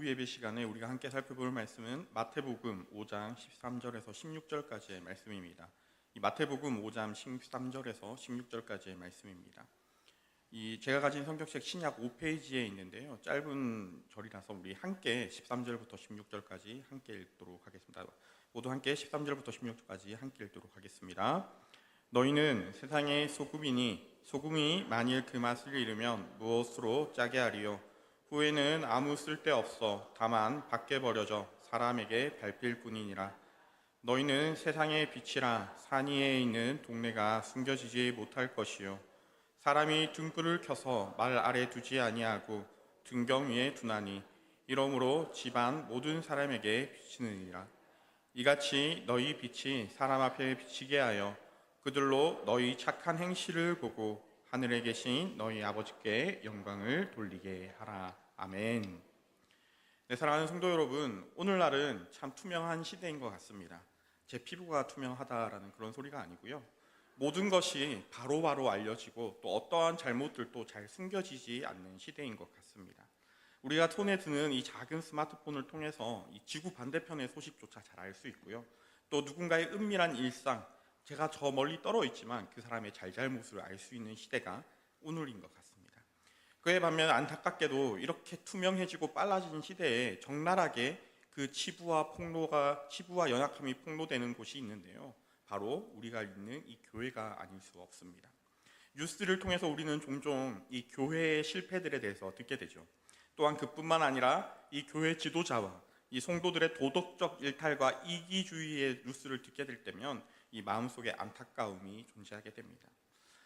오후 예배 시간에 우리가 함께 살펴볼 말씀은 마태복음 5장 13절에서 16절까지의 말씀입니다. 이 마태복음 5장 13절에서 16절까지의 말씀입니다. 제가 가진 성경책 신약 5페이지에 있는데요. 짧은 절이라서 우리 함께 13절부터 16절까지 함께 읽도록 하겠습니다. 모두 함께 13절부터 16절까지 함께 읽도록 하겠습니다. 너희는 세상의 소금이니 소금이 만일 그 맛을 잃으면 무엇으로 짜게 하리요? 후에는 아무 쓸데없어 다만 밖에 버려져 사람에게 밟힐 뿐이니라. 너희는 세상의 빛이라. 산 위에 있는 동네가 숨겨지지 못할 것이요 사람이 등불을 켜서 말 아래 두지 아니하고 등경 위에 두나니 이러므로 집안 모든 사람에게 비치느니라. 이같이 너희 빛이 사람 앞에 비치게 하여 그들로 너희 착한 행실을 보고 하늘에 계신 너희 아버지께 영광을 돌리게 하라. 아멘. 네, 사랑하는 성도 여러분, 오늘날은 참 투명한 시대인 것 같습니다. 제 피부가 투명하다라는 그런 소리가 아니고요, 모든 것이 바로바로 알려지고 또 어떠한 잘못들도 잘 숨겨지지 않는 시대인 것 같습니다. 우리가 손에 드는 이 작은 스마트폰을 통해서 이 지구 반대편의 소식조차 잘 알 수 있고요, 또 누군가의 은밀한 일상, 제가 저 멀리 떨어 있지만 그 사람의 잘잘못을 알 수 있는 시대가 오늘인 것 같습니다. 그에 반면 안타깝게도 이렇게 투명해지고 빨라진 시대에 적나라하게 그 치부와 연약함이 폭로되는 곳이 있는데요, 바로 우리가 있는 이 교회가 아닐 수 없습니다. 뉴스를 통해서 우리는 종종 이 교회의 실패들에 대해서 듣게 되죠. 또한 그뿐만 아니라 이 교회 지도자와 이 성도들의 도덕적 일탈과 이기주의의 뉴스를 듣게 될 때면 이 마음속에 안타까움이 존재하게 됩니다.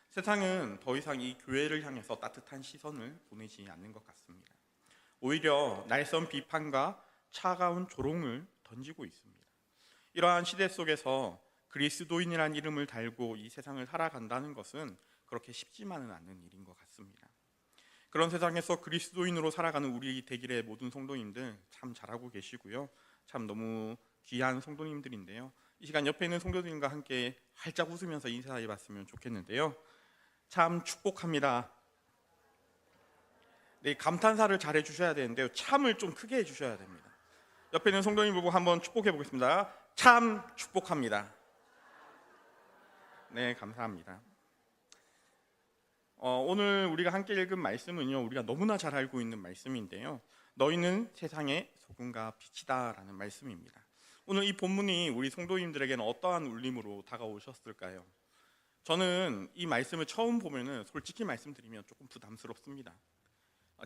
세상은 더 이상 이 교회를 향해서 따뜻한 시선을 보내지 않는 것 같습니다. 오히려 날선 비판과 차가운 조롱을 던지고 있습니다. 이러한 시대 속에서 그리스도인이라는 이름을 달고 이 세상을 살아간다는 것은 그렇게 쉽지만은 않은 일인 것 같습니다. 그런 세상에서 그리스도인으로 살아가는 우리 대길의 모든 성도님들 참 잘하고 계시고요, 참 너무 귀한 성도님들인데요, 이 시간 옆에 있는 성도님과 함께 활짝 웃으면서 인사해 봤으면 좋겠는데요, 참 축복합니다. 네, 감탄사를 잘 해주셔야 되는데요, 참을 좀 크게 해주셔야 됩니다. 옆에 있는 성도님 보고 한번 축복해 보겠습니다. 참 축복합니다. 네, 감사합니다. 오늘 우리가 함께 읽은 말씀은요, 우리가 너무나 잘 알고 있는 말씀인데요, 너희는 세상의 소금과 빛이다 라는 말씀입니다. 오늘 이 본문이 우리 성도님들에게는 어떠한 울림으로 다가오셨을까요? 저는 이 말씀을 처음 보면은 솔직히 말씀드리면 조금 부담스럽습니다.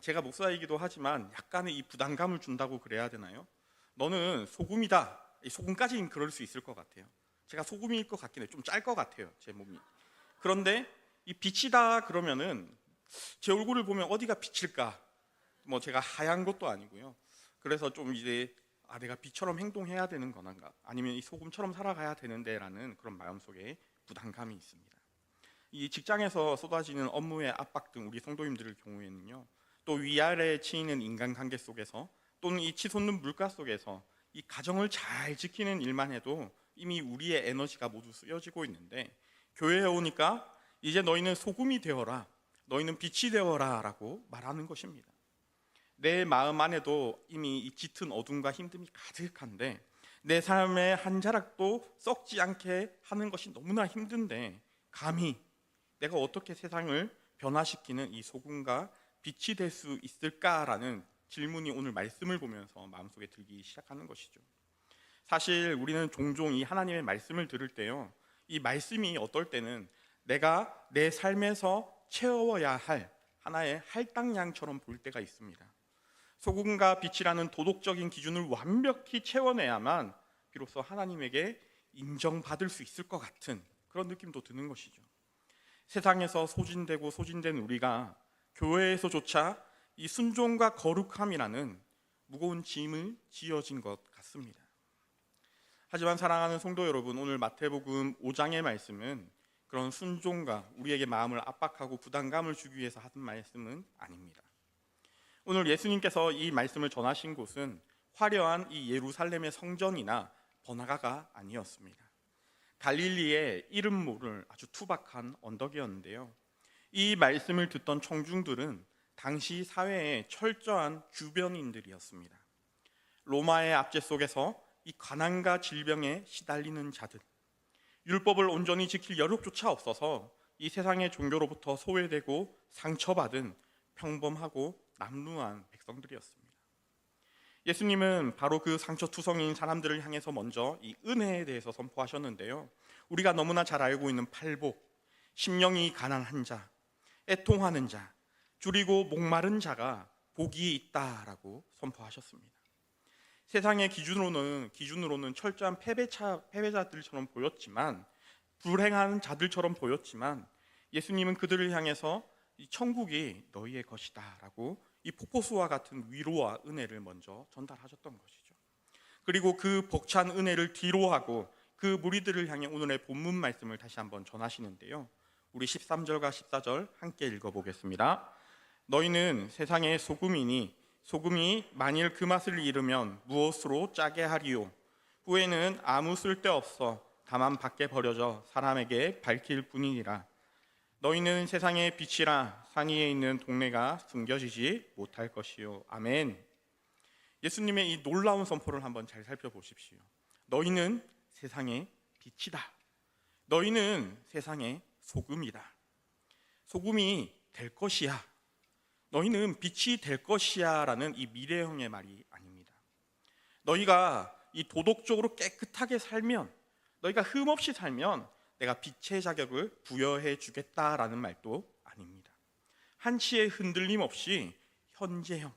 제가 목사이기도 하지만 약간의 이 부담감을 준다고 그래야 되나요? 너는 소금이다. 이 소금까지는 그럴 수 있을 것 같아요. 제가 소금일 것 같긴 해요. 좀 짤 것 같아요, 제 몸이. 그런데 이 빛이다 그러면은 제 얼굴을 보면 어디가 빛일까? 뭐 제가 하얀 것도 아니고요. 그래서 좀 이제 내가 빛처럼 행동해야 되는 건가? 아니면 이 소금처럼 살아가야 되는데라는 그런 마음속에 부담감이 있습니다. 이 직장에서 쏟아지는 업무의 압박 등 우리 성도님들의 경우에는요, 또 위아래에 치이는 인간관계 속에서 또는 이 치솟는 물가 속에서 이 가정을 잘 지키는 일만 해도 이미 우리의 에너지가 모두 쓰여지고 있는데, 교회에 오니까 이제 너희는 소금이 되어라, 너희는 빛이 되어라 라고 말하는 것입니다. 내 마음 안에도 이미 이 짙은 어둠과 힘듦이 가득한데, 내 삶의 한 자락도 썩지 않게 하는 것이 너무나 힘든데 감히 내가 어떻게 세상을 변화시키는 이 소금과 빛이 될 수 있을까라는 질문이 오늘 말씀을 보면서 마음속에 들기 시작하는 것이죠. 사실 우리는 종종 이 하나님의 말씀을 들을 때요, 이 말씀이 어떨 때는 내가 내 삶에서 채워야 할 하나의 할당량처럼 보일 때가 있습니다. 소금과 빛이라는 도덕적인 기준을 완벽히 채워내야만 비로소 하나님에게 인정받을 수 있을 것 같은 그런 느낌도 드는 것이죠. 세상에서 소진된 우리가 교회에서조차 이 순종과 거룩함이라는 무거운 짐을 지어진 것 같습니다. 하지만 사랑하는 성도 여러분, 오늘 마태복음 5장의 말씀은 그런 순종과 우리에게 마음을 압박하고 부담감을 주기 위해서 하는 말씀은 아닙니다. 오늘 예수님께서 이 말씀을 전하신 곳은 화려한 이 예루살렘의 성전이나 번화가가 아니었습니다. 갈릴리의 이름 모를 아주 투박한 언덕이었는데요, 이 말씀을 듣던 청중들은 당시 사회의 철저한 주변인들이었습니다. 로마의 압제 속에서 이 가난과 질병에 시달리는 자들, 율법을 온전히 지킬 여력조차 없어서 이 세상의 종교로부터 소외되고 상처받은 평범하고 남루한 백성들이었습니다. 예수님은 바로 그 상처투성이인 사람들을 향해서 먼저 이 은혜에 대해서 선포하셨는데요. 우리가 너무나 잘 알고 있는 팔복, 심령이 가난한 자, 애통하는 자, 줄이고 목마른 자가 복이 있다라고 선포하셨습니다. 세상의 기준으로는 철저한 패배자들처럼 보였지만, 불행한 자들처럼 보였지만, 예수님은 그들을 향해서 이 천국이 너희의 것이다라고 이 폭포수와 같은 위로와 은혜를 먼저 전달하셨던 것이죠. 그리고 그 벅찬 은혜를 뒤로하고 그 무리들을 향해 오늘의 본문 말씀을 다시 한번 전하시는데요. 우리 13절과 14절 함께 읽어보겠습니다. 너희는 세상의 소금이니 소금이 만일 그 맛을 잃으면 무엇으로 짜게 하리요? 후에는 아무 쓸데없어 다만 밖에 버려져 사람에게 밝힐 뿐이니라. 너희는 세상의 빛이라. 산 위에 있는 동네가 숨겨지지 못할 것이요. 아멘. 예수님의 이 놀라운 선포를 한번 잘 살펴보십시오. 너희는 세상의 빛이다. 너희는 세상의 소금이다. 소금이 될 것이야. 너희는 빛이 될 것이야 라는 이 미래형의 말이 아닙니다. 너희가 이 도덕적으로 깨끗하게 살면, 너희가 흠없이 살면 내가 빛의 자격을 부여해 주겠다라는 말도 아닙니다. 한치의 흔들림 없이 현재형,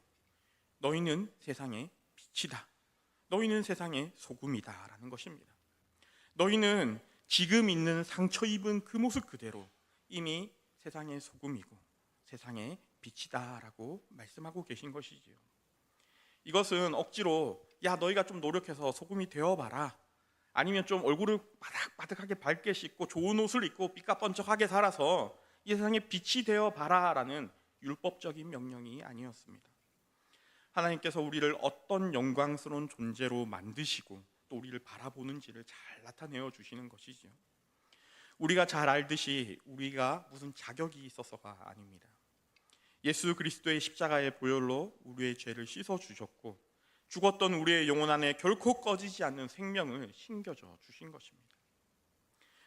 너희는 세상의 빛이다. 너희는 세상의 소금이다 라는 것입니다. 너희는 지금 있는 상처 입은 그 모습 그대로 이미 세상의 소금이고 세상의 빛이다 라고 말씀하고 계신 것이지요. 이것은 억지로 야 너희가 좀 노력해서 소금이 되어봐라, 아니면 좀 얼굴을 바득바득하게 밝게 씻고 좋은 옷을 입고 삐까뻔쩍하게 살아서 이 세상에 빛이 되어봐라 라는 율법적인 명령이 아니었습니다. 하나님께서 우리를 어떤 영광스러운 존재로 만드시고 또 우리를 바라보는지를 잘 나타내어 주시는 것이죠. 우리가 잘 알듯이 우리가 무슨 자격이 있어서가 아닙니다. 예수 그리스도의 십자가의 보혈로 우리의 죄를 씻어 주셨고, 죽었던 우리의 영혼 안에 결코 꺼지지 않는 생명을 심겨줘 주신 것입니다.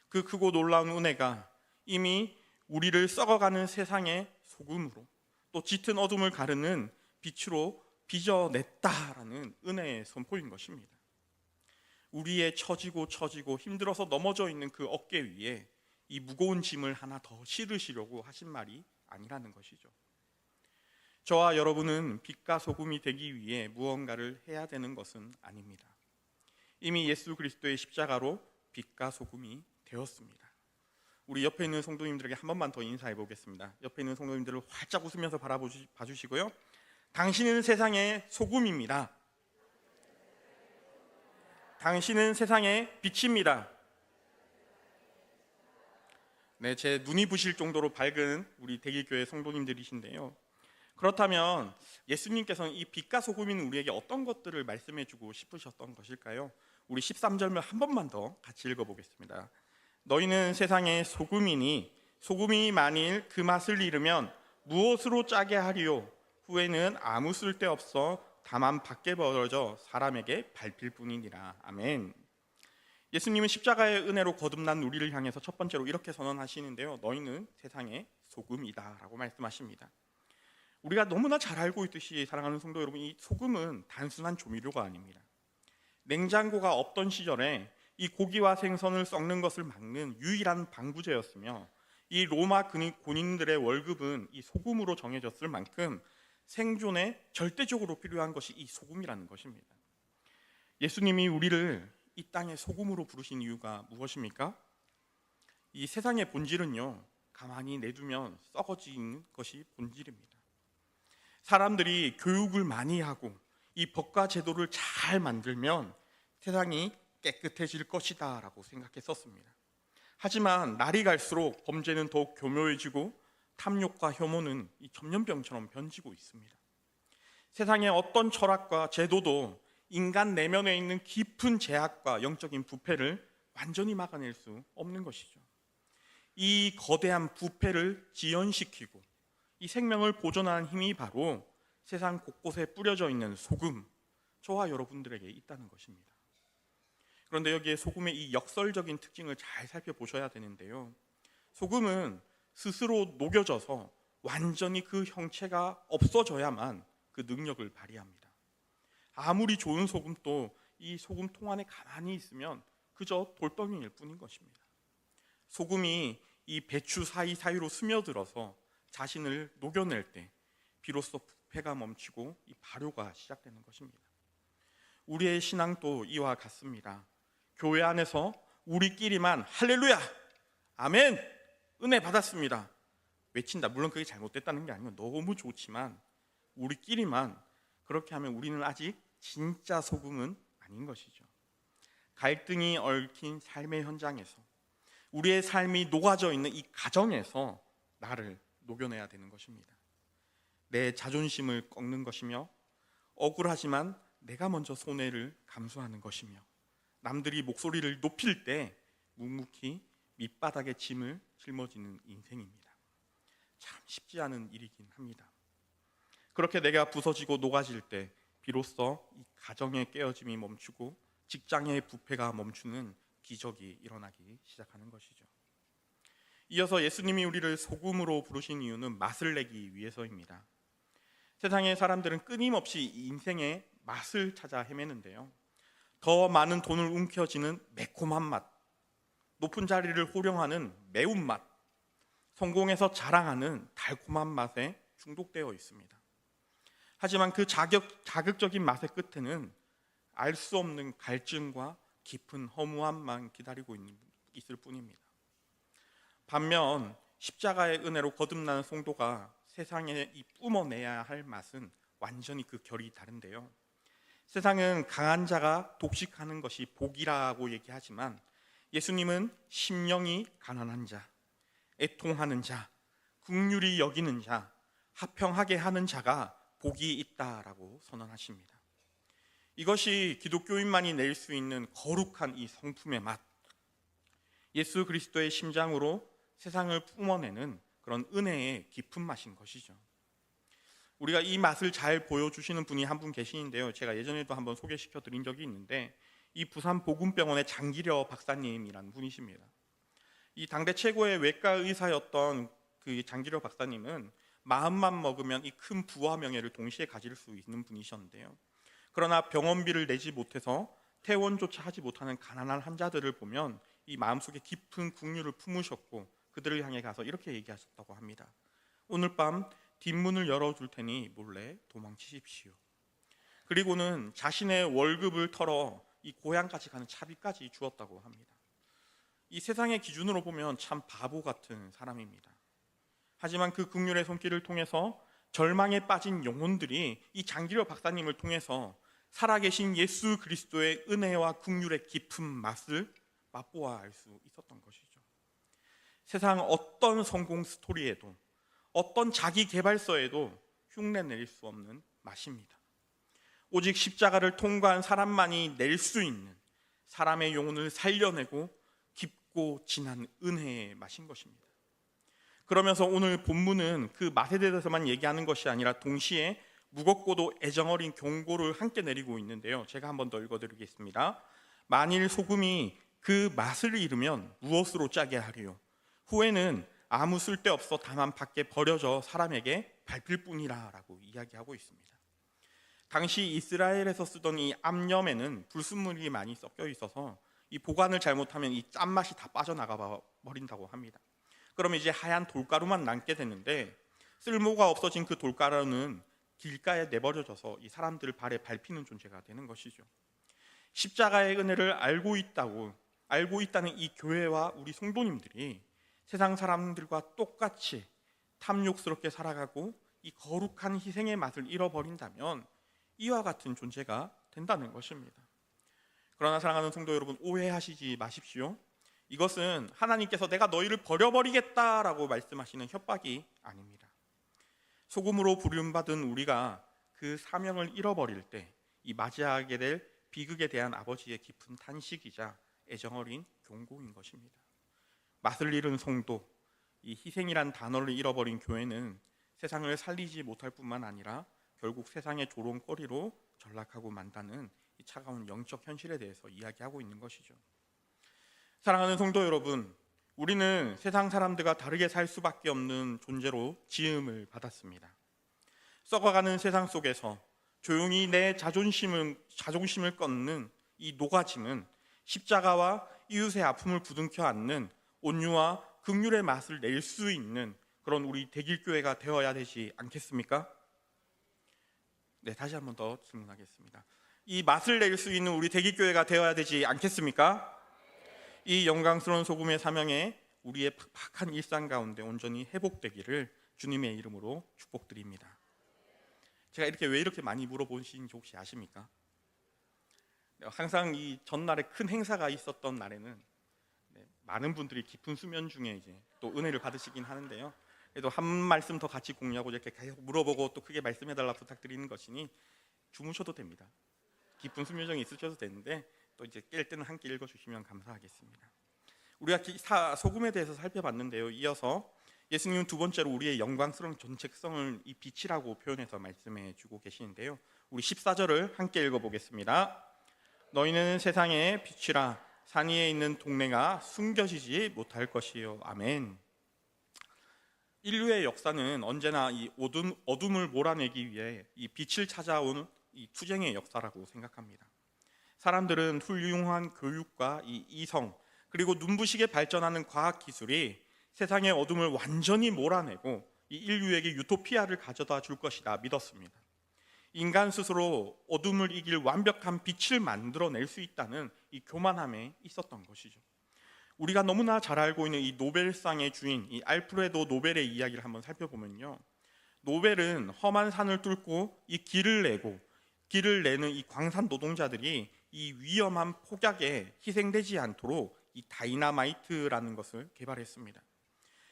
그 크고 놀라운 은혜가 이미 우리를 썩어가는 세상의 소금으로 또 짙은 어둠을 가르는 빛으로 빚어냈다라는 은혜의 선포인 것입니다. 우리의 처지고 힘들어서 넘어져 있는 그 어깨 위에 이 무거운 짐을 하나 더 실으시려고 하신 말이 아니라는 것이죠. 저와 여러분은 빛과 소금이 되기 위해 무언가를 해야 되는 것은 아닙니다. 이미 예수 그리스도의 십자가로 빛과 소금이 되었습니다. 우리 옆에 있는 성도님들에게 한 번만 더 인사해 보겠습니다. 옆에 있는 성도님들을 활짝 웃으면서 봐주시고요. 당신은 세상의 소금입니다. 당신은 세상의 빛입니다. 네, 제 눈이 부실 정도로 밝은 우리 대기교회 성도님들이신데요. 그렇다면 예수님께서는 이 빛과 소금인 우리에게 어떤 것들을 말씀해 주고 싶으셨던 것일까요? 우리 13절을 한 번만 더 같이 읽어보겠습니다. 너희는 세상의 소금이니 소금이 만일 그 맛을 잃으면 무엇으로 짜게 하리요? 후에는 아무 쓸데없어 다만 밖에 버려져 사람에게 밟힐 뿐이니라. 아멘. 예수님은 십자가의 은혜로 거듭난 우리를 향해서 첫 번째로 이렇게 선언하시는데요. 너희는 세상의 소금이다 라고 말씀하십니다. 우리가 너무나 잘 알고 있듯이 사랑하는 성도 여러분, 이 소금은 단순한 조미료가 아닙니다. 냉장고가 없던 시절에 이 고기와 생선을 썩는 것을 막는 유일한 방부제였으며, 이 로마 군인들의 월급은 이 소금으로 정해졌을 만큼 생존에 절대적으로 필요한 것이 이 소금이라는 것입니다. 예수님이 우리를 이 땅의 소금으로 부르신 이유가 무엇입니까? 이 세상의 본질은요, 가만히 내두면 썩어지는 것이 본질입니다. 사람들이 교육을 많이 하고 이 법과 제도를 잘 만들면 세상이 깨끗해질 것이다 라고 생각했었습니다. 하지만 날이 갈수록 범죄는 더욱 교묘해지고 탐욕과 혐오는 이 전염병처럼 번지고 있습니다. 세상의 어떤 철학과 제도도 인간 내면에 있는 깊은 죄악과 영적인 부패를 완전히 막아낼 수 없는 것이죠. 이 거대한 부패를 지연시키고 이 생명을 보존하는 힘이 바로 세상 곳곳에 뿌려져 있는 소금, 저와 여러분들에게 있다는 것입니다. 그런데 여기에 소금의 이 역설적인 특징을 잘 살펴보셔야 되는데요. 소금은 스스로 녹여져서 완전히 그 형체가 없어져야만 그 능력을 발휘합니다. 아무리 좋은 소금도 이 소금통 안에 가만히 있으면 그저 돌덩이일 뿐인 것입니다. 소금이 이 배추 사이사이로 스며들어서 자신을 녹여낼 때 비로소 부패가 멈추고 이 발효가 시작되는 것입니다. 우리의 신앙도 이와 같습니다. 교회 안에서 우리끼리만 할렐루야, 아멘, 은혜 받았습니다 외친다. 물론 그게 잘못됐다는 게 아니고 너무 좋지만 우리끼리만 그렇게 하면 우리는 아직 진짜 소금은 아닌 것이죠. 갈등이 얽힌 삶의 현장에서, 우리의 삶이 녹아져 있는 이 가정에서 나를 녹여내야 되는 것입니다. 내 자존심을 꺾는 것이며, 억울하지만 내가 먼저 손해를 감수하는 것이며, 남들이 목소리를 높일 때 묵묵히 밑바닥에 짐을 짊어지는 인생입니다. 참 쉽지 않은 일이긴 합니다. 그렇게 내가 부서지고 녹아질 때 비로소 이 가정의 깨어짐이 멈추고 직장의 부패가 멈추는 기적이 일어나기 시작하는 것이죠. 이어서 예수님이 우리를 소금으로 부르신 이유는 맛을 내기 위해서입니다. 세상의 사람들은 끊임없이 인생의 맛을 찾아 헤매는데요. 더 많은 돈을 움켜쥐는 매콤한 맛, 높은 자리를 호령하는 매운맛, 성공해서 자랑하는 달콤한 맛에 중독되어 있습니다. 하지만 그 자극적인 맛의 끝에는 알 수 없는 갈증과 깊은 허무함만 기다리고 있을 뿐입니다. 반면 십자가의 은혜로 거듭나는 성도가 세상에 뿜어내야 할 맛은 완전히 그 결이 다른데요. 세상은 강한 자가 독식하는 것이 복이라고 얘기하지만 예수님은 심령이 가난한 자, 애통하는 자, 긍휼히 여기는 자, 화평하게 하는 자가 복이 있다라고 선언하십니다. 이것이 기독교인만이 낼 수 있는 거룩한 이 성품의 맛, 예수 그리스도의 심장으로 세상을 뿜어내는 그런 은혜의 깊은 맛인 것이죠. 우리가 이 맛을 잘 보여주시는 분이 한 분 계시는데요. 제가 예전에도 한번 소개시켜 드린 적이 있는데, 이 부산 보금병원의 장기려 박사님이라는 분이십니다. 이 당대 최고의 외과 의사였던 그 장기려 박사님은 마음만 먹으면 이 큰 부와 명예를 동시에 가질 수 있는 분이셨는데요. 그러나 병원비를 내지 못해서 퇴원조차 하지 못하는 가난한 환자들을 보면 이 마음속에 깊은 긍휼을 품으셨고 그들을 향해 가서 이렇게 얘기하셨다고 합니다. 오늘 밤 뒷문을 열어줄 테니 몰래 도망치십시오. 그리고는 자신의 월급을 털어 이 고향까지 가는 차비까지 주었다고 합니다. 이 세상의 기준으로 보면 참 바보 같은 사람입니다. 하지만 그 긍휼의 손길을 통해서 절망에 빠진 영혼들이 이 장기려 박사님을 통해서 살아계신 예수 그리스도의 은혜와 긍휼의 깊은 맛을 맛보아 알 수 있었던 것이죠. 세상 어떤 성공 스토리에도, 어떤 자기 개발서에도 흉내 낼 수 없는 맛입니다. 오직 십자가를 통과한 사람만이 낼 수 있는 사람의 영혼을 살려내고 깊고 진한 은혜의 맛인 것입니다. 그러면서 오늘 본문은 그 맛에 대해서만 얘기하는 것이 아니라 동시에 무겁고도 애정어린 경고를 함께 내리고 있는데요. 제가 한번 더 읽어드리겠습니다. 만일 소금이 그 맛을 잃으면 무엇으로 짜게 하리요? 후에는 아무 쓸데없어 다만 밖에 버려져 사람에게 밟힐 뿐이라 라고 이야기하고 있습니다. 당시 이스라엘에서 쓰던 이 암염에는 불순물이 많이 섞여 있어서 이 보관을 잘못하면 이 짠맛이 다 빠져나가 버린다고 합니다. 그러면 이제 하얀 돌가루만 남게 되는데, 쓸모가 없어진 그 돌가루는 길가에 내버려져서 이 사람들 발에 밟히는 존재가 되는 것이죠. 십자가의 은혜를 알고 있다는 이 교회와 우리 성도님들이 세상 사람들과 똑같이 탐욕스럽게 살아가고 이 거룩한 희생의 맛을 잃어버린다면 이와 같은 존재가 된다는 것입니다. 그러나 사랑하는 성도 여러분, 오해하시지 마십시오. 이것은 하나님께서 내가 너희를 버려버리겠다라고 말씀하시는 협박이 아닙니다. 소금으로 부름받은 우리가 그 사명을 잃어버릴 때 이 맞이하게 될 비극에 대한 아버지의 깊은 탄식이자 애정어린 경고인 것입니다. 맛을 잃은 성도, 이 희생이란 단어를 잃어버린 교회는 세상을 살리지 못할 뿐만 아니라 결국 세상의 조롱거리로 전락하고 만다는 이 차가운 영적 현실에 대해서 이야기하고 있는 것이죠. 사랑하는 성도 여러분, 우리는 세상 사람들과 다르게 살 수밖에 없는 존재로 지음을 받았습니다. 썩어가는 세상 속에서 조용히 내 자존심을 꺾는 이 노가짐은 십자가와 이웃의 아픔을 부둥켜 안는 온유와 긍휼의 맛을 낼 수 있는 그런 우리 대길교회가 되어야 되지 않겠습니까? 네, 다시 한 번 더 질문하겠습니다. 이 맛을 낼 수 있는 우리 대길교회가 되어야 되지 않겠습니까? 이 영광스러운 소금의 사명에 우리의 팍팍한 일상 가운데 온전히 회복되기를 주님의 이름으로 축복드립니다. 제가 왜 이렇게 많이 물어보시는지 혹시 아십니까? 항상 이 전날에 큰 행사가 있었던 날에는 많은 분들이 깊은 수면 중에 이제 또 은혜를 받으시긴 하는데요. 그래도 한 말씀 더 같이 공유하고 이렇게 계속 물어보고 또 크게 말씀해달라 부탁드리는 것이니 주무셔도 됩니다. 깊은 수면 중에 있으셔도 되는데 또 이제 깰 때는 함께 읽어주시면 감사하겠습니다. 우리가 소금에 대해서 살펴봤는데요. 이어서 예수님은 두 번째로 우리의 영광스러운 존재성을 이 빛이라고 표현해서 말씀해 주고 계시는데요. 우리 14절을 함께 읽어보겠습니다. 너희는 세상의 빛이라 산 위에 있는 동네가 숨겨지지 못할 것이요. 아멘. 인류의 역사는 언제나 이 어둠을 몰아내기 위해 이 빛을 찾아온 이 투쟁의 역사라고 생각합니다. 사람들은 훌륭한 교육과 이 이성 그리고 눈부시게 발전하는 과학 기술이 세상의 어둠을 완전히 몰아내고 이 인류에게 유토피아를 가져다 줄 것이다 믿었습니다. 인간 스스로 어둠을 이길 완벽한 빛을 만들어낼 수 있다는 이 교만함에 있었던 것이죠. 우리가 너무나 잘 알고 있는 이 노벨상의 주인 이 알프레도 노벨의 이야기를 한번 살펴보면요, 노벨은 험한 산을 뚫고 이 길을 내는 이 광산 노동자들이 이 위험한 폭약에 희생되지 않도록 이 다이나마이트라는 것을 개발했습니다.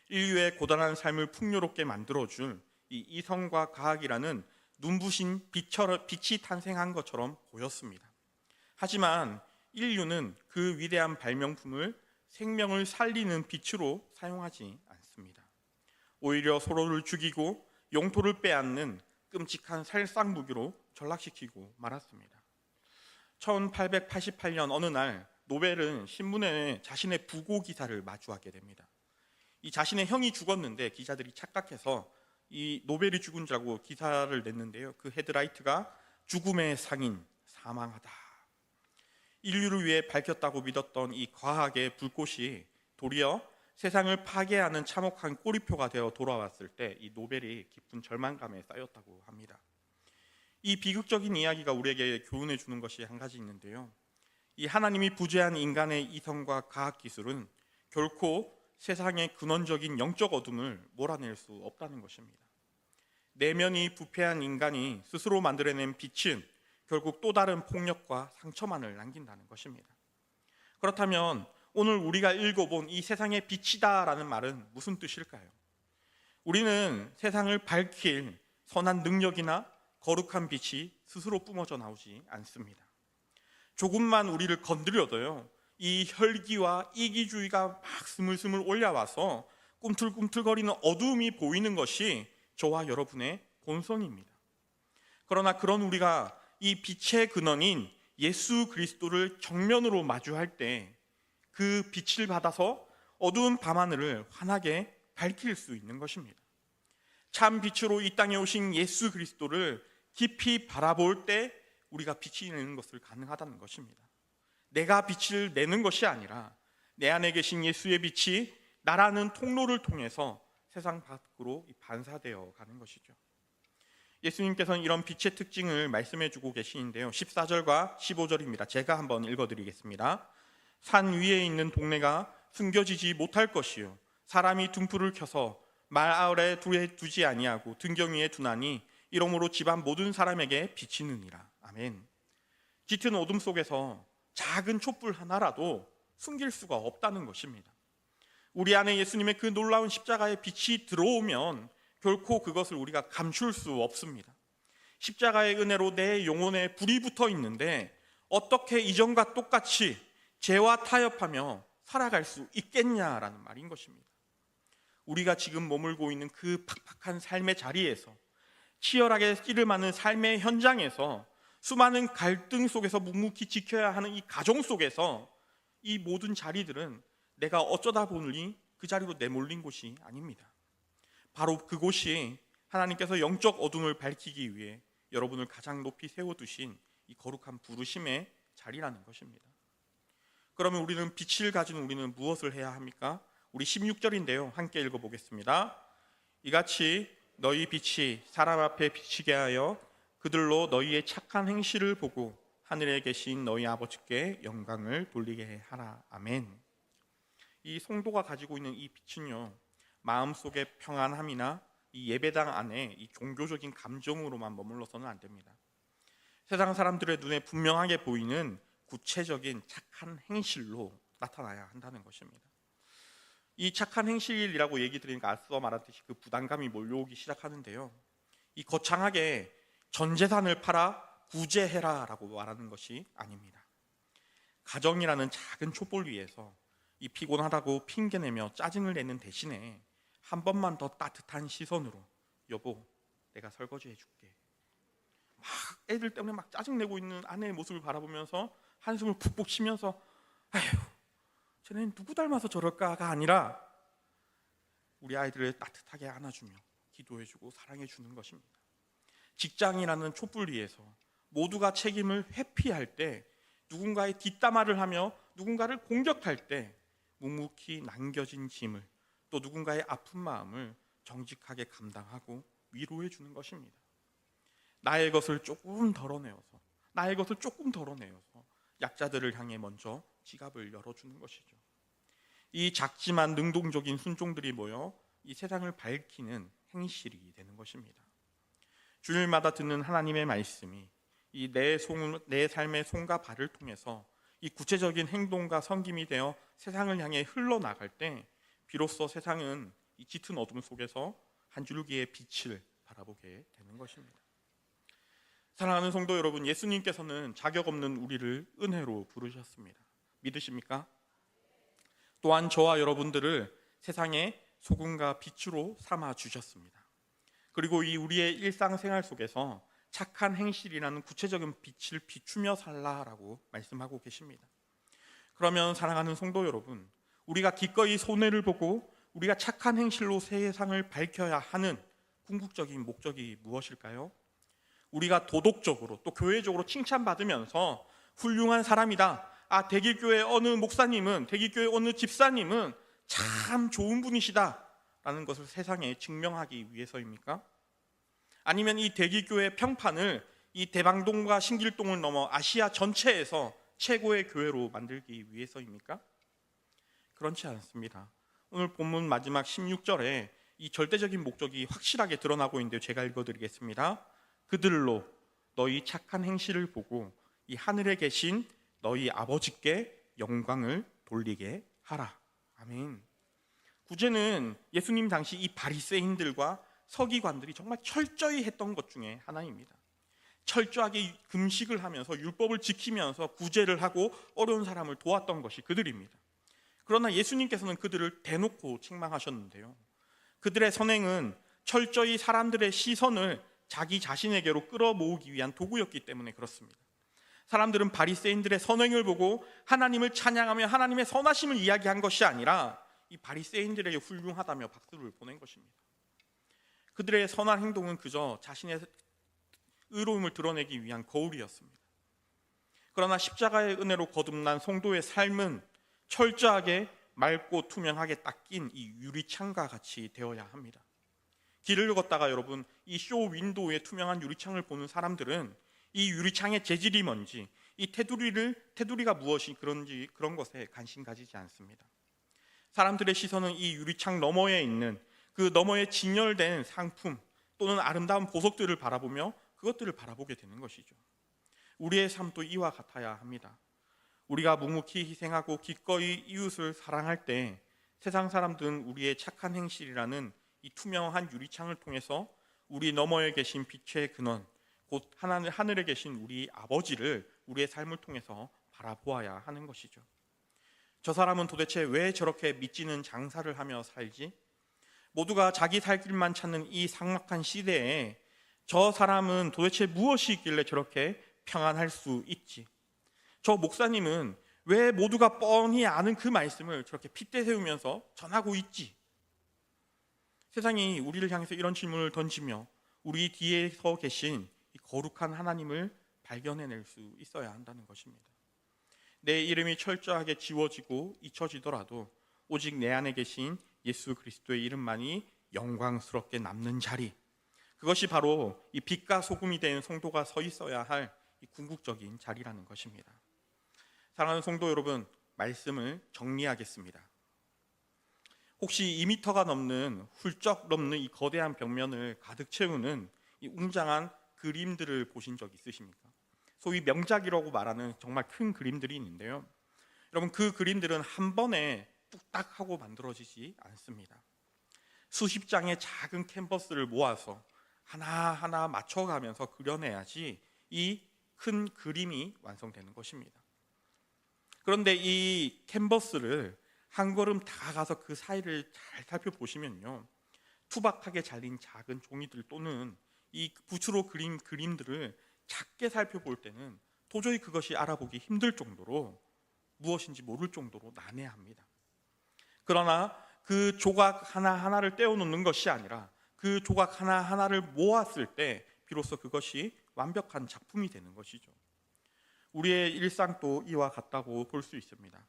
인류의 고단한 삶을 풍요롭게 만들어줄 이 이성과 과학이라는 눈부신 빛이 탄생한 것처럼 보였습니다. 하지만 인류는 그 위대한 발명품을 생명을 살리는 빛으로 사용하지 않습니다. 오히려 서로를 죽이고 영토를 빼앗는 끔찍한 살상 무기로 전락시키고 말았습니다. 1888년 어느 날 노벨은 신문에 자신의 부고 기사를 마주하게 됩니다. 이 자신의 형이 죽었는데 기자들이 착각해서 이 노벨이 죽은 줄 알고 기사를 냈는데요. 그 헤드라이트가 죽음의 상인 사망하다. 인류를 위해 밝혔다고 믿었던 이 과학의 불꽃이 도리어 세상을 파괴하는 참혹한 꼬리표가 되어 돌아왔을 때 이 노벨이 깊은 절망감에 쌓였다고 합니다. 이 비극적인 이야기가 우리에게 교훈해 주는 것이 한 가지 있는데요. 이 하나님이 부재한 인간의 이성과 과학 기술은 결코 세상의 근원적인 영적 어둠을 몰아낼 수 없다는 것입니다. 내면이 부패한 인간이 스스로 만들어낸 빛은 결국 또 다른 폭력과 상처만을 남긴다는 것입니다. 그렇다면 오늘 우리가 읽어본 이 세상의 빛이다라는 말은 무슨 뜻일까요? 우리는 세상을 밝힐 선한 능력이나 거룩한 빛이 스스로 뿜어져 나오지 않습니다. 조금만 우리를 건드려도요, 이 혈기와 이기주의가 막 스물스물 올라와서 꿈틀꿈틀거리는 어두움이 보이는 것이 저와 여러분의 본성입니다. 그러나 그런 우리가 이 빛의 근원인 예수 그리스도를 정면으로 마주할 때 그 빛을 받아서 어두운 밤하늘을 환하게 밝힐 수 있는 것입니다. 참 빛으로 이 땅에 오신 예수 그리스도를 깊이 바라볼 때 우리가 빛이 내는 것을 가능하다는 것입니다. 내가 빛을 내는 것이 아니라 내 안에 계신 예수의 빛이 나라는 통로를 통해서 세상 밖으로 반사되어 가는 것이죠. 예수님께서는 이런 빛의 특징을 말씀해 주고 계시는데요. 14절과 15절입니다. 제가 한번 읽어드리겠습니다. 산 위에 있는 동네가 숨겨지지 못할 것이요, 사람이 등불을 켜서 말 아래 두지 아니하고 등경 위에 두나니 이러므로 집안 모든 사람에게 비치느니라. 아멘. 짙은 어둠 속에서 작은 촛불 하나라도 숨길 수가 없다는 것입니다. 우리 안에 예수님의 그 놀라운 십자가의 빛이 들어오면 결코 그것을 우리가 감출 수 없습니다. 십자가의 은혜로 내 영혼에 불이 붙어 있는데 어떻게 이전과 똑같이 죄와 타협하며 살아갈 수 있겠냐라는 말인 것입니다. 우리가 지금 머물고 있는 그 팍팍한 삶의 자리에서, 치열하게 씨름하는 삶의 현장에서 수많은 갈등 속에서 묵묵히 지켜야 하는 이 가정 속에서 이 모든 자리들은 내가 어쩌다 보니 그 자리로 내몰린 곳이 아닙니다. 바로 그곳이 하나님께서 영적 어둠을 밝히기 위해 여러분을 가장 높이 세워두신 이 거룩한 부르심의 자리라는 것입니다. 그러면 우리는 빛을 가진 우리는 무엇을 해야 합니까? 우리 16절인데요. 함께 읽어보겠습니다. 이같이 너희 빛이 사람 앞에 비치게 하여 그들로 너희의 착한 행실을 보고 하늘에 계신 너희 아버지께 영광을 돌리게 하라. 아멘. 이 성도가 가지고 있는 이 빛은요, 마음속의 평안함이나 이 예배당 안에 이 종교적인 감정으로만 머물러서는 안 됩니다. 세상 사람들의 눈에 분명하게 보이는 구체적인 착한 행실로 나타나야 한다는 것입니다. 이 착한 행실이라고 얘기 드리니까 앞서 말했듯이 그 부담감이 몰려오기 시작하는데요, 이 거창하게 전 재산을 팔아 구제해라 라고 말하는 것이 아닙니다. 가정이라는 작은 촛불 위에서 이 피곤하다고 핑계내며 짜증을 내는 대신에 한 번만 더 따뜻한 시선으로 여보 내가 설거지 해줄게, 막 애들 때문에 막 짜증내고 있는 아내의 모습을 바라보면서 한숨을 푹푹 쉬면서 아휴 쟤는 누구 닮아서 저럴까가 아니라 우리 아이들을 따뜻하게 안아주며 기도해주고 사랑해주는 것입니다. 직장이라는 촛불 위에서 모두가 책임을 회피할 때, 누군가의 뒷담화를 하며 누군가를 공격할 때 묵묵히 남겨진 짐을, 또 누군가의 아픈 마음을 정직하게 감당하고 위로해 주는 것입니다. 나의 것을 조금 덜어내어서 약자들을 향해 먼저 지갑을 열어주는 것이죠. 이 작지만 능동적인 순종들이 모여 이 세상을 밝히는 행실이 되는 것입니다. 주일마다 듣는 하나님의 말씀이 이 내 삶의 손과 발을 통해서 이 구체적인 행동과 섬김이 되어 세상을 향해 흘러나갈 때 비로소 세상은 이 짙은 어둠 속에서 한 줄기의 빛을 바라보게 되는 것입니다. 사랑하는 성도 여러분, 예수님께서는 자격 없는 우리를 은혜로 부르셨습니다. 믿으십니까? 또한 저와 여러분들을 세상의 소금과 빛으로 삼아 주셨습니다. 그리고 이 우리의 일상생활 속에서 착한 행실이라는 구체적인 빛을 비추며 살라라고 말씀하고 계십니다. 그러면 사랑하는 성도 여러분, 우리가 기꺼이 손해를 보고 우리가 착한 행실로 세상을 밝혀야 하는 궁극적인 목적이 무엇일까요? 우리가 도덕적으로 또 교회적으로 칭찬받으면서 훌륭한 사람이다, 대길교회 어느 목사님은, 대길교회 어느 집사님은 참 좋은 분이시다 라는 것을 세상에 증명하기 위해서입니까? 아니면 이 대길교회 평판을 이 대방동과 신길동을 넘어 아시아 전체에서 최고의 교회로 만들기 위해서입니까? 그렇지 않습니다. 오늘 본문 마지막 16절에 이 절대적인 목적이 확실하게 드러나고 있는데 제가 읽어드리겠습니다. 그들로 너희 착한 행실을 보고 이 하늘에 계신 너희 아버지께 영광을 돌리게 하라. 아멘. 구제는 예수님 당시 이 바리새인들과 서기관들이 정말 철저히 했던 것 중에 하나입니다. 철저하게 금식을 하면서 율법을 지키면서 구제를 하고 어려운 사람을 도왔던 것이 그들입니다. 그러나 예수님께서는 그들을 대놓고 책망하셨는데요, 그들의 선행은 철저히 사람들의 시선을 자기 자신에게로 끌어모으기 위한 도구였기 때문에 그렇습니다. 사람들은 바리새인들의 선행을 보고 하나님을 찬양하며 하나님의 선하심을 이야기한 것이 아니라 이 바리새인들에게 훌륭하다며 박수를 보낸 것입니다. 그들의 선한 행동은 그저 자신의 의로움을 드러내기 위한 거울이었습니다. 그러나 십자가의 은혜로 거듭난 성도의 삶은 철저하게 맑고 투명하게 닦인 이 유리창과 같이 되어야 합니다. 길을 걷다가 여러분 이 쇼 윈도우에 투명한 유리창을 보는 사람들은 이 유리창의 재질이 뭔지, 이 테두리가 무엇이 그런지 그런 것에 관심 가지지 않습니다. 사람들의 시선은 이 유리창 너머에 있는 그 너머에 진열된 상품 또는 아름다운 보석들을 바라보며 그것들을 바라보게 되는 것이죠. 우리의 삶도 이와 같아야 합니다. 우리가 묵묵히 희생하고 기꺼이 이웃을 사랑할 때 세상 사람들은 우리의 착한 행실이라는 이 투명한 유리창을 통해서 우리 너머에 계신 빛의 근원, 곧 하늘에 계신 우리 아버지를 우리의 삶을 통해서 바라보아야 하는 것이죠. 저 사람은 도대체 왜 저렇게 믿지는 장사를 하며 살지? 모두가 자기 살 길만 찾는 이 삭막한 시대에 저 사람은 도대체 무엇이 있길래 저렇게 평안할 수 있지. 저 목사님은 왜 모두가 뻔히 아는 그 말씀을 저렇게 핏대 세우면서 전하고 있지? 세상이 우리를 향해서 이런 질문을 던지며 우리 뒤에 서 계신 이 거룩한 하나님을 발견해낼 수 있어야 한다는 것입니다. 내 이름이 철저하게 지워지고 잊혀지더라도 오직 내 안에 계신 예수 그리스도의 이름만이 영광스럽게 남는 자리, 그것이 바로 이 빛과 소금이 된 성도가 서 있어야 할 이 궁극적인 자리라는 것입니다. 사랑하는 성도 여러분, 말씀을 정리하겠습니다. 혹시 2m가 넘는, 훌쩍 넘는 이 거대한 벽면을 가득 채우는 이 웅장한 그림들을 보신 적 있으십니까? 소위 명작이라고 말하는 정말 큰 그림들이 있는데요. 여러분, 그 그림들은 한 번에 뚝딱 하고 만들어지지 않습니다. 수십 장의 작은 캔버스를 모아서 하나하나 맞춰가면서 그려내야지 이 큰 그림이 완성되는 것입니다. 그런데 이 캔버스를 한 걸음 다가가서 그 사이를 잘 살펴보시면요, 투박하게 잘린 작은 종이들 또는 이 붓으로 그린 그림들을 작게 살펴볼 때는 도저히 그것이 알아보기 힘들 정도로, 무엇인지 모를 정도로 난해합니다. 그러나 그 조각 하나하나를 떼어놓는 것이 아니라 그 조각 하나하나를 모았을 때 비로소 그것이 완벽한 작품이 되는 것이죠. 우리의 일상도 이와 같다고 볼 수 있습니다.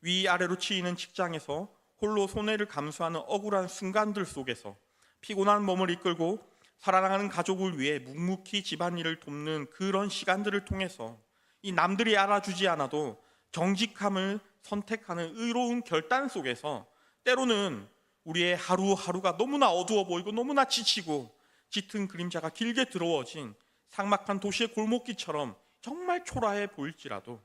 위아래로 치이는 직장에서 홀로 손해를 감수하는 억울한 순간들 속에서 피곤한 몸을 이끌고 살아나가는 가족을 위해 묵묵히 집안일을 돕는 그런 시간들을 통해서 이 남들이 알아주지 않아도 정직함을 선택하는 의로운 결단 속에서 때로는 우리의 하루하루가 너무나 어두워 보이고 너무나 지치고 짙은 그림자가 길게 들어워진 삭막한 도시의 골목길처럼 정말 초라해 보일지라도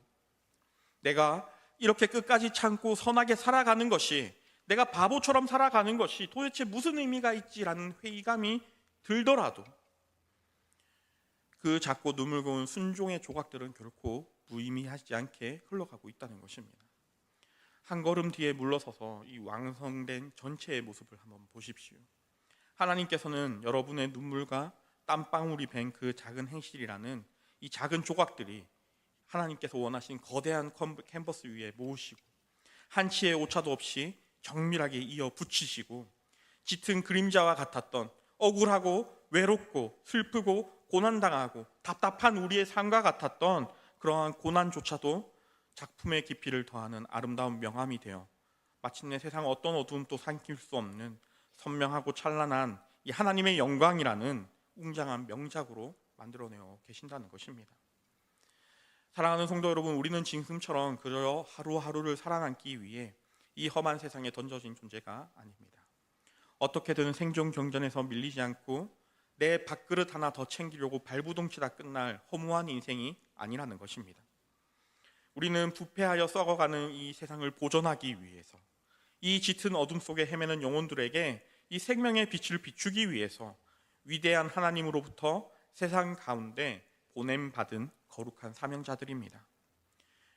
내가 이렇게 끝까지 참고 선하게 살아가는 것이, 내가 바보처럼 살아가는 것이 도대체 무슨 의미가 있지라는 회의감이 들더라도 그 작고 눈물겨운 순종의 조각들은 결코 무의미하지 않게 흘러가고 있다는 것입니다. 한 걸음 뒤에 물러서서 이 완성된 전체의 모습을 한번 보십시오. 하나님께서는 여러분의 눈물과 땀방울이 밴 그 작은 행실이라는 이 작은 조각들이 하나님께서 원하신 거대한 캔버스 위에 모으시고 한치의 오차도 없이 정밀하게 이어 붙이시고 짙은 그림자와 같았던 억울하고 외롭고 슬프고 고난당하고 답답한 우리의 삶과 같았던 그러한 고난조차도 작품의 깊이를 더하는 아름다운 명암이 되어 마침내 세상 어떤 어두움도 삼킬 수 없는 선명하고 찬란한 이 하나님의 영광이라는 웅장한 명작으로 만들어내어 계신다는 것입니다. 사랑하는 성도 여러분, 우리는 지금처럼 그저 하루하루를 살아남기 위해 이 험한 세상에 던져진 존재가 아닙니다. 어떻게든 생존 경전에서 밀리지 않고 내 밥그릇 하나 더 챙기려고 발부동치다 끝날 허무한 인생이 아니라는 것입니다. 우리는 부패하여 썩어가는 이 세상을 보존하기 위해서, 이 짙은 어둠 속에 헤매는 영혼들에게 이 생명의 빛을 비추기 위해서 위대한 하나님으로부터 세상 가운데 보냄받은 거룩한 사명자들입니다.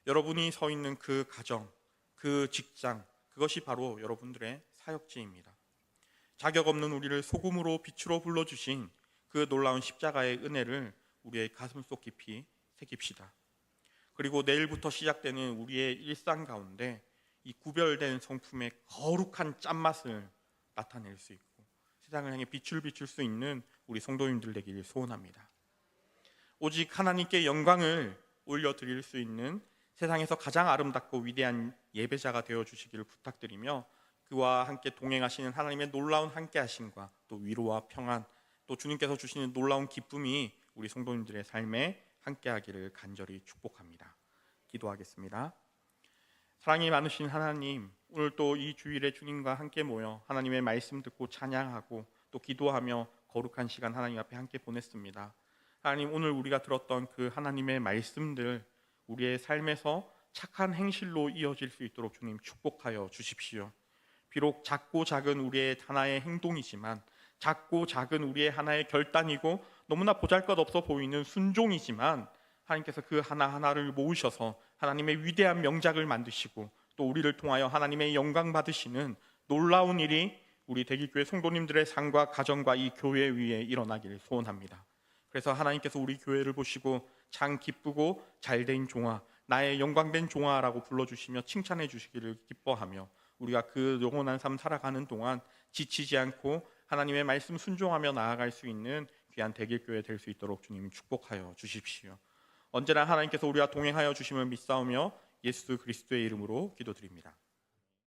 여러분이 서 있는 그 가정, 그 직장, 그것이 바로 여러분들의 사역지입니다. 자격 없는 우리를 소금으로 빛으로 불러주신 그 놀라운 십자가의 은혜를 우리의 가슴속 깊이 새깁시다. 그리고 내일부터 시작되는 우리의 일상 가운데 이 구별된 성품의 거룩한 짠맛을 나타낼 수 있고 세상을 향해 빛을 비출 수 있는 우리 성도님들 되기를 소원합니다. 오직 하나님께 영광을 올려드릴 수 있는 세상에서 가장 아름답고 위대한 예배자가 되어주시기를 부탁드리며 그와 함께 동행하시는 하나님의 놀라운 함께하심과 또 위로와 평안, 또 주님께서 주시는 놀라운 기쁨이 우리 성도님들의 삶에 함께하기를 간절히 축복합니다. 기도하겠습니다. 사랑이 많으신 하나님, 오늘 또 이 주일에 주님과 함께 모여 하나님의 말씀 듣고 찬양하고 또 기도하며 거룩한 시간 하나님 앞에 함께 보냈습니다. 하나님, 오늘 우리가 들었던 그 하나님의 말씀들 우리의 삶에서 착한 행실로 이어질 수 있도록 주님 축복하여 주십시오. 비록 작고 작은 우리의 하나의 행동이지만, 작고 작은 우리의 하나의 결단이고 너무나 보잘것없어 보이는 순종이지만 하나님께서 그 하나하나를 모으셔서 하나님의 위대한 명작을 만드시고 또 우리를 통하여 하나님의 영광 받으시는 놀라운 일이 우리 대기교회 성도님들의 삶과 가정과 이 교회 위에 일어나기를 소원합니다. 그래서 하나님께서 우리 교회를 보시고 참 기쁘고 잘된 종아, 나의 영광된 종아라고 불러주시며 칭찬해 주시기를 기뻐하며 우리가 그 영원한 삶 살아가는 동안 지치지 않고 하나님의 말씀 순종하며 나아갈 수 있는 귀한 대길교회 될 수 있도록 주님 축복하여 주십시오. 언제나 하나님께서 우리와 동행하여 주심을 믿사오며 예수 그리스도의 이름으로 기도드립니다.